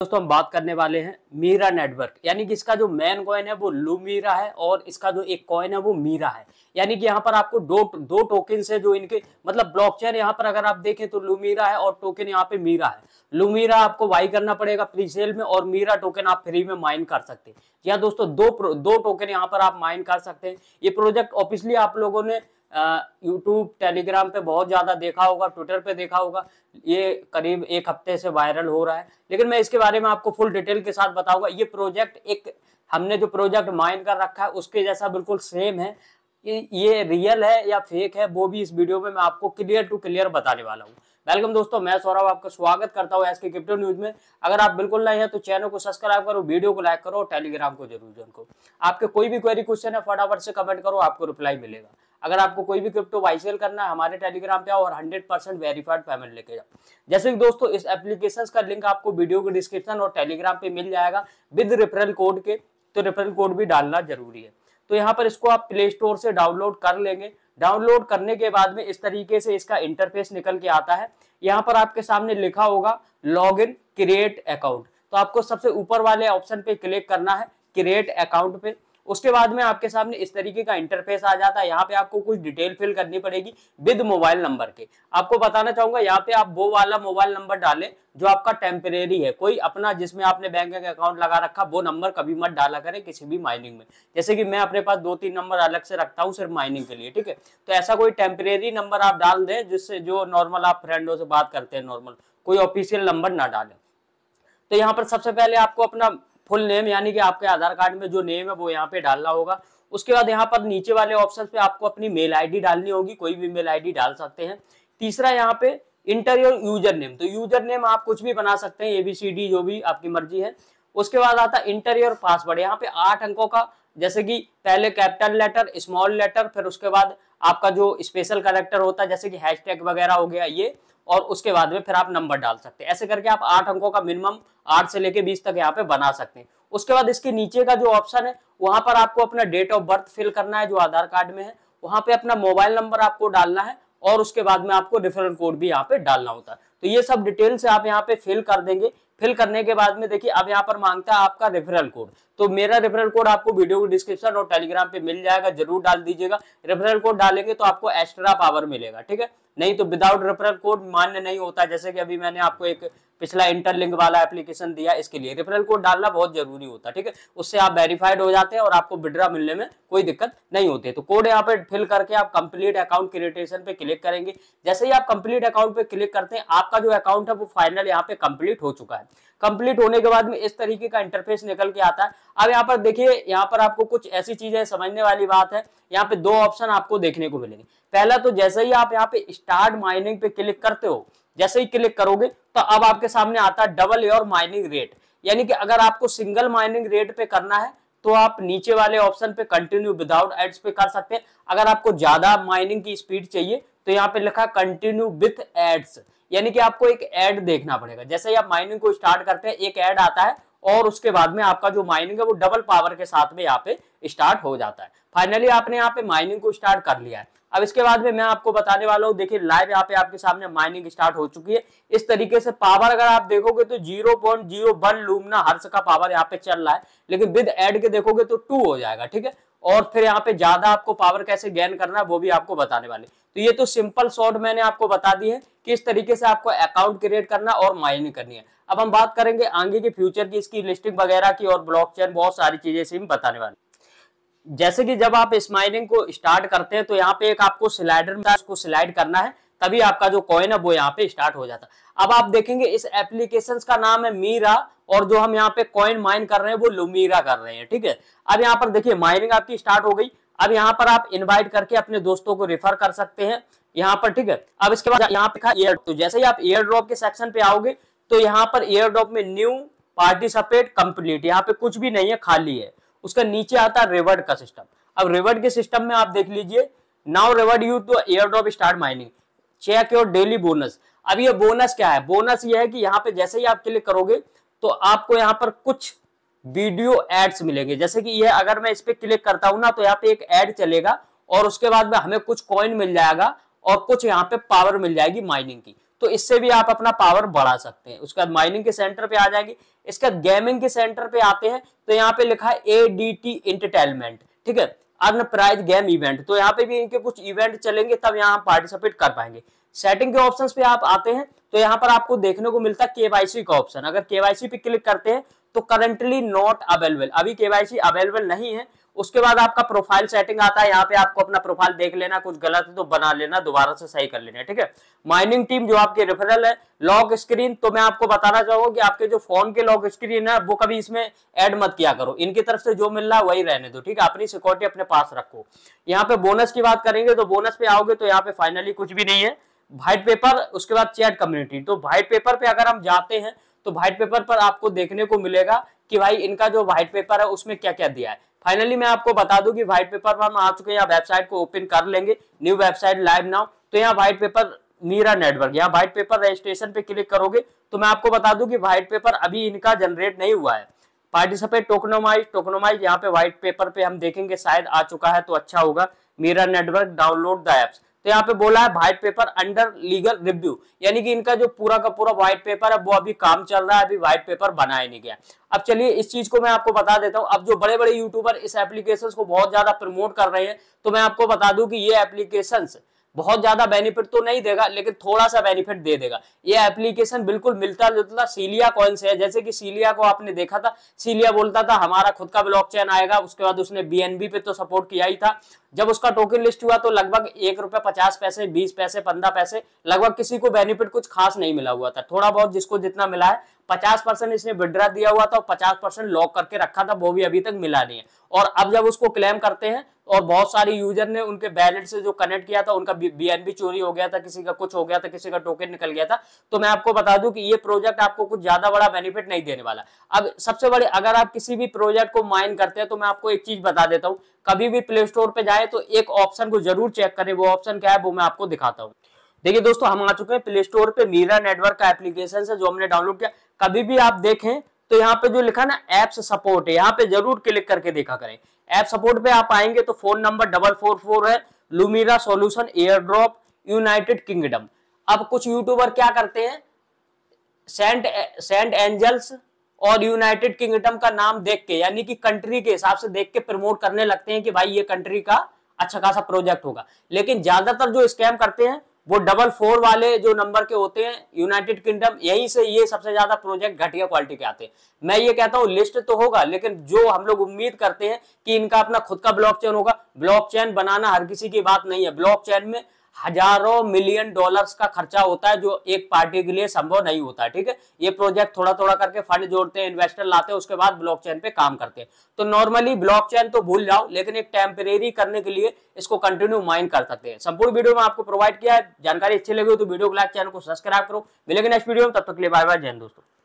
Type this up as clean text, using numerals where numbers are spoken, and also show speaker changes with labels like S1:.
S1: दोस्तों हम बात करने वाले हैं मीरा नेटवर्क, यानी कि इसका जो मेन कॉइन है वो लूमीरा है और इसका जो एक कॉइन है वो मीरा है। यानी कि यहाँ पर आपको दो टोकन है जो इनके मतलब ब्लॉकचेन यहाँ पर अगर आप देखें तो लूमीरा है और टोकन यहाँ पे मीरा है। लूमीरा आपको बाई करना पड़ेगा प्री सेल में और मीरा टोकन आप फ्री में माइन कर सकते हैं। जी हाँ दोस्तों, दो टोकन यहाँ पर आप माइन कर सकते हैं। ये प्रोजेक्ट ऑफिशियली आप लोगों ने यूट्यूब टेलीग्राम पे बहुत ज्यादा देखा होगा, ट्विटर पे देखा होगा। ये करीब एक हफ्ते से वायरल हो रहा है, लेकिन मैं इसके बारे में आपको फुल डिटेल के साथ बताऊंगा। ये प्रोजेक्ट एक हमने जो प्रोजेक्ट माइन कर रखा है उसके जैसा बिल्कुल सेम है। ये रियल है या फेक है वो भी इस वीडियो में मैं आपको क्लियर टू क्लियर बताने वाला हूँ। वेलकम दोस्तों, मैं सौरभ आपका स्वागत करता हूँ आज के क्रिप्टो न्यूज में। अगर आप बिल्कुल नए हैं तो चैनल को सब्सक्राइब करो, वीडियो को लाइक करो और टेलीग्राम को जरूर ज्वाइन करो। आपके कोई भी क्वेरी क्वेश्चन है फटाफट से कमेंट करो, आपको रिप्लाई मिलेगा। अगर आपको कोई भी क्रिप्टो बाई सेल करना है हमारे टेलीग्राम पे आओ और 100% वेरीफाइड पेमेंट लेके जाओ। जैसे कि दोस्तों इस एप्लीकेशन का लिंक आपको वीडियो के डिस्क्रिप्शन और टेलीग्राम पे मिल जाएगा विद रेफरल कोड के, तो रेफरल कोड भी डालना जरूरी है। तो यहाँ पर इसको आप प्ले स्टोर से डाउनलोड कर लेंगे। डाउनलोड करने के बाद में इस तरीके से इसका इंटरफेस निकल के आता है। यहाँ पर आपके सामने लिखा होगा लॉग इन क्रिएट अकाउंट, तो आपको सबसे ऊपर वाले ऑप्शन पे क्लिक करना है क्रिएट अकाउंट पे। उसके बाद में आपके सामने इस तरीके का इंटरफेस आ जाता है। यहाँ पे आपको कुछ डिटेल फिल करनी पड़ेगी विद मोबाइल नंबर के। आपको बताना चाहूंगा यहाँ पे आप वो वाला मोबाइल नंबर डालें जो आपका टेम्परेरी है, कोई अपना जिसमें आपने बैंक का अकाउंट लगा रखा वो नंबर कभी मत डाला करें किसी भी माइनिंग में। जैसे कि मैं अपने पास 2-3 नंबर अलग से रखता हूँ सिर्फ माइनिंग के लिए, ठीक है। तो ऐसा कोई टेम्परेरी नंबर आप डाल दें जिससे जो नॉर्मल आप फ्रेंडों से बात करते हैं नॉर्मल, कोई ऑफिशियल नंबर ना डालें। तो यहाँ पर सबसे पहले आपको अपना फुल नेम यानी कि आपके आधार कार्ड में जो नेम है वो यहाँ पे डालना होगा। उसके बाद यहाँ पर नीचे वाले ऑप्शन पे आपको अपनी मेल आईडी डालनी होगी, कोई भी मेल आईडी डाल सकते हैं। तीसरा यहाँ पे इंटर योर यूजर नेम, तो यूजर नेम आप कुछ भी बना सकते हैं, ABCD जो भी आपकी मर्जी है। उसके बाद आता है इंटर योर पासवर्ड, यहाँ पे 8 अंकों का, जैसे कि पहले कैपिटल लेटर, स्मॉल लेटर, फिर उसके बाद आपका जो स्पेशल कैरेक्टर होता है जैसे कि हैशटैग वगैरह हो गया ये, और उसके बाद में फिर आप नंबर डाल सकते हैं। ऐसे करके आप 8 अंकों का मिनिमम 8 से लेके 20 तक यहाँ पे बना सकते हैं। उसके बाद इसके नीचे का जो ऑप्शन है वहां पर आपको अपना डेट ऑफ बर्थ फिल करना है जो आधार कार्ड में है, वहां पे अपना मोबाइल नंबर आपको डालना है और उसके बाद में आपको रेफरल कोड भी यहाँ पे डालना होता है। तो ये सब डिटेल से आप यहाँ पे फिल कर देंगे। फिल करने के बाद में देखिए अब यहाँ पर मांगता है आपका रेफरल कोड, तो मेरा रेफरल कोड आपको वीडियो के डिस्क्रिप्शन और टेलीग्राम पे मिल जाएगा, जरूर डाल दीजिएगा। रेफरल कोड डालेंगे तो आपको एक्स्ट्रा पावर मिलेगा, ठीक है। नहीं तो विदाउट रेफरल कोड मान्य नहीं होता। जैसे कि अभी मैंने आपको एक पिछला इंटरलिंक वाला एप्लीकेशन दिया, इसके लिए रेफरल कोड डालना बहुत जरूरी होता है, ठीक है। उससे आप वेरीफाइड हो जाते हैं और आपको विड्रॉ मिलने में कोई दिक्कत नहीं होती है। तो कोड यहाँ पे फिल करके आप कंप्लीट अकाउंट क्रिएटेशन पे क्लिक करेंगे। जैसे ही आप कंप्लीट अकाउंट पे क्लिक करते हैं आपका जो अकाउंट है वो फाइनल यहाँ पे कंप्लीट हो चुका है। कंप्लीट होने के बाद में इस तरीके का इंटरफेस निकल के आता है। अब यहाँ पर देखिए, यहाँ पर आपको कुछ ऐसी चीजें समझने वाली बात है। यहाँ पे 2 ऑप्शन आपको देखने को मिलेंगे। पहला तो जैसे ही आप यहाँ पे स्टार्ट माइनिंग पे क्लिक करते हो, जैसे ही क्लिक करोगे तो अब आपके सामने आता है डबल योर माइनिंग रेट, यानी कि अगर आपको सिंगल माइनिंग रेट पे करना है तो आप नीचे वाले ऑप्शन पे कंटिन्यू विदाउट एड्स पे कर सकते हैं। अगर आपको ज्यादा माइनिंग की स्पीड चाहिए तो यहाँ पे लिखा कंटिन्यू विथ एड्स, यानी कि आपको एक ऐड देखना पड़ेगा। जैसे ही आप माइनिंग को स्टार्ट करते हैं एक ऐड आता है और उसके बाद में आपका जो माइनिंग है वो डबल पावर के साथ में यहाँ पे स्टार्ट हो जाता है। फाइनली आपने यहाँ पे माइनिंग को स्टार्ट कर लिया है। अब इसके बाद में मैं आपको बताने वाला हूँ, देखिए लाइव यहाँ पे आपके सामने माइनिंग स्टार्ट हो चुकी है। इस तरीके से पावर अगर आप देखोगे तो 0.01 लूमना हर्ट्ज का पावर यहाँ पे चल रहा है, लेकिन विद ऐड के देखोगे तो 2 हो जाएगा, ठीक है। और फिर यहाँ पे ज्यादा आपको पावर कैसे गेन करना है वो भी आपको बताने वाले। तो ये तो सिंपल शॉर्ट मैंने आपको बता दी है कि इस तरीके से आपको अकाउंट क्रिएट करना और माइनिंग करनी है। अब हम बात करेंगे आगे के फ्यूचर की, इसकी लिस्टिंग वगैरह की और ब्लॉकचेन, बहुत सारी चीजें इसी में बताने वाले। जैसे कि जब आप इस माइनिंग को स्टार्ट करते हैं तो यहाँ पे एक आपको स्लाइडर में उसको स्लाइड करना है, तभी आपका जो कॉइन है वो यहाँ पे स्टार्ट हो जाता है। अब आप देखेंगे इस एप्लीकेशन का नाम है मीरा और जो हम यहाँ पे कॉइन माइन कर रहे हैं वो लूमीरा कर रहे हैं, ठीक है। अब यहाँ पर देखिए माइनिंग आपकी स्टार्ट हो गई। अब यहाँ पर आप इन्वाइट करके अपने दोस्तों को रेफर कर सकते हैं यहाँ पर, ठीक है। अब इसके बाद यहाँ पे एयर, तो जैसे ही आप एयर ड्रॉप के सेक्शन पे आओगे तो यहाँ पर एयर ड्रॉप में न्यू पार्टिसिपेट कंप्लीट, यहाँ पे कुछ भी नहीं है, खाली है। उसका नीचे आता है रिवॉर्ड का सिस्टम। अब रिवॉर्ड के सिस्टम में आप देख लीजिए, now reward you to airdrop start mining, check your daily bonus. अब ये बोनस क्या है? बोनस ये है कि यहाँ पे जैसे ही आप क्लिक करोगे तो आपको यहाँ पर कुछ वीडियो एड्स मिलेंगे। जैसे कि ये अगर मैं इस पे क्लिक करता हूं ना तो यहाँ पे एक एड चलेगा और उसके बाद में हमें कुछ कॉइन मिल जाएगा और कुछ यहाँ पे पावर मिल जाएगी माइनिंग की। तो इससे भी आप अपना पावर बढ़ा सकते हैं। उसके बाद माइनिंग के सेंटर पे आ जाएंगे। इसका गेमिंग के सेंटर पे आते हैं तो यहाँ पे लिखा है ADT एंटरटेनमेंट, ठीक है, अर्न प्राइज गेम इवेंट। तो यहाँ पे भी इनके कुछ इवेंट चलेंगे, तब यहाँ पार्टिसिपेट कर पाएंगे। सेटिंग के ऑप्शंस पे आप आते हैं तो यहाँ पर आपको देखने को मिलता है KYC का ऑप्शन। अगर KYC पे क्लिक करते हैं तो करंटली नॉट अवेलेबल, अभी KYC अवेलेबल नहीं है। उसके बाद आपका प्रोफाइल सेटिंग आता है, यहाँ पे आपको अपना प्रोफाइल देख लेना, कुछ गलत है तो बना लेना, दोबारा से सही कर लेना, ठीक है। माइनिंग टीम जो आपके रेफरल है, लॉक स्क्रीन, तो मैं आपको बताना चाहूंगा कि आपके जो फोन के लॉक स्क्रीन है वो कभी इसमें ऐड मत किया करो, इनकी तरफ से जो मिल रहा है वही रहने दो, ठीक है, अपनी सिक्योरिटी अपने पास रखो। यहाँ पे बोनस की बात करेंगे तो बोनस पे आओगे तो यहाँ पे फाइनली कुछ भी नहीं है। व्हाइट पेपर, उसके बाद चैट कम्युनिटी। तो व्हाइट पेपर पे अगर हम जाते हैं तो व्हाइट पेपर पर आपको देखने को मिलेगा कि भाई इनका जो व्हाइट पेपर है उसमें क्या क्या दिया है। फाइनली मैं आपको बता दूं कि व्हाइट पेपर पर हम आ चुके हैं। यहाँ वेबसाइट को ओपन कर लेंगे, न्यू वेबसाइट लाइव नाउ। तो यहाँ व्हाइट पेपर मीरा नेटवर्क, यहाँ व्हाइट पेपर रजिस्ट्रेशन पे क्लिक करोगे तो मैं आपको बता दूं कि व्हाइट पेपर अभी इनका जनरेट नहीं हुआ है। पार्टिसिपेट टोकनोमाइज यहाँ पे व्हाइट पेपर पे हम देखेंगे, शायद आ चुका है तो अच्छा होगा। Mira network download the apps, तो यहाँ पे बोला है white paper under legal review, यानी कि इनका जो पूरा का पूरा व्हाइट पेपर है वो अभी काम चल रहा है, अभी व्हाइट पेपर बनाया नहीं गया। अब चलिए इस चीज को मैं आपको बता देता हूँ। अब जो बड़े बड़े यूट्यूबर इस एप्लीकेशन को बहुत ज्यादा प्रमोट कर रहे हैं, तो मैं आपको बता दूं कि ये एप्लीकेशन बहुत ज्यादा बेनिफिट तो नहीं देगा, लेकिन थोड़ा सा बेनिफिट दे देगा। ये एप्लीकेशन बिल्कुल मिलता जुलता सीलिया कॉइन से है। जैसे कि सीलिया को आपने देखा था, सीलिया बोलता था हमारा खुद का ब्लॉकचेन आएगा, उसके बाद उसने BNB पे तो सपोर्ट किया ही था। जब उसका टोकन लिस्ट हुआ तो लगभग ₹1.50, 20 पैसे, 15 पैसे, लगभग किसी को बेनिफिट कुछ खास नहीं मिला हुआ था। थोड़ा बहुत जिसको जितना मिला है, 50% इसने विड्रा दिया हुआ था और 50% लॉक करके रखा था, वो भी अभी तक मिला नहीं है। और अब जब उसको क्लेम करते हैं और बहुत सारे यूजर ने उनके बैलेट से जो कनेक्ट किया था, उनका BNB चोरी हो गया था, किसी का कुछ हो गया था, किसी का टोकन निकल गया था। तो मैं आपको बता दूं कि ये प्रोजेक्ट आपको कुछ ज्यादा बड़ा बेनिफिट नहीं देने वाला। अब सबसे बड़े, अगर आप किसी भी प्रोजेक्ट को माइन करते हैं तो मैं आपको एक चीज बता देता हूँ, कभी भी प्ले स्टोर पे जाए तो एक ऑप्शन को जरूर चेक करें। वो ऑप्शन क्या है वो मैं आपको दिखाता हूँ। देखिए दोस्तों, हम आ चुके हैं प्ले स्टोर पे। मीरा नेटवर्क का एप्लीकेशन है जो हमने डाउनलोड किया। कभी भी आप देखें तो यहाँ पे जो लिखा ना एप्स सपोर्ट है, यहाँ पे जरूर क्लिक करके देखा करें। ऐप सपोर्ट पे आप आएंगे तो फोन नंबर 444 है, लूमीरा सॉल्यूशन एयरड्रॉप यूनाइटेड किंगडम। अब कुछ यूट्यूबर क्या करते हैं, सेंट एंजल्स और यूनाइटेड किंगडम का नाम देख के, यानी कि कंट्री के हिसाब से देख के प्रमोट करने लगते हैं कि भाई ये कंट्री का अच्छा खासा प्रोजेक्ट होगा। लेकिन ज्यादातर जो स्कैम करते हैं वो 44 वाले जो नंबर के होते हैं, यूनाइटेड किंगडम, यहीं से ये सबसे ज्यादा प्रोजेक्ट घटिया क्वालिटी के आते हैं। मैं ये कहता हूँ लिस्ट तो होगा, लेकिन जो हम लोग उम्मीद करते हैं कि इनका अपना खुद का ब्लॉकचेन होगा, ब्लॉकचेन बनाना हर किसी की बात नहीं है। ब्लॉकचेन में हजारों मिलियन डॉलर्स का खर्चा होता है, जो एक पार्टी के लिए संभव नहीं होता है, ठीक है। ये प्रोजेक्ट थोड़ा थोड़ा करके फंड जोड़ते हैं, इन्वेस्टर लाते हैं, उसके बाद ब्लॉकचेन पे काम करते हैं। तो नॉर्मली ब्लॉकचेन तो भूल जाओ, लेकिन एक टेम्परेरी करने के लिए इसको कंटिन्यू माइन कर सकते हैं। संपूर्ण वीडियो में आपको प्रोवाइड किया है। जानकारी अच्छी लगी हो तो वीडियो को लाइक, चैनल को सब्सक्राइब करो। मिलेंगे नेक्स्ट वीडियो में, तब तक के लिए बाय बाय, जय हिंद दोस्तों।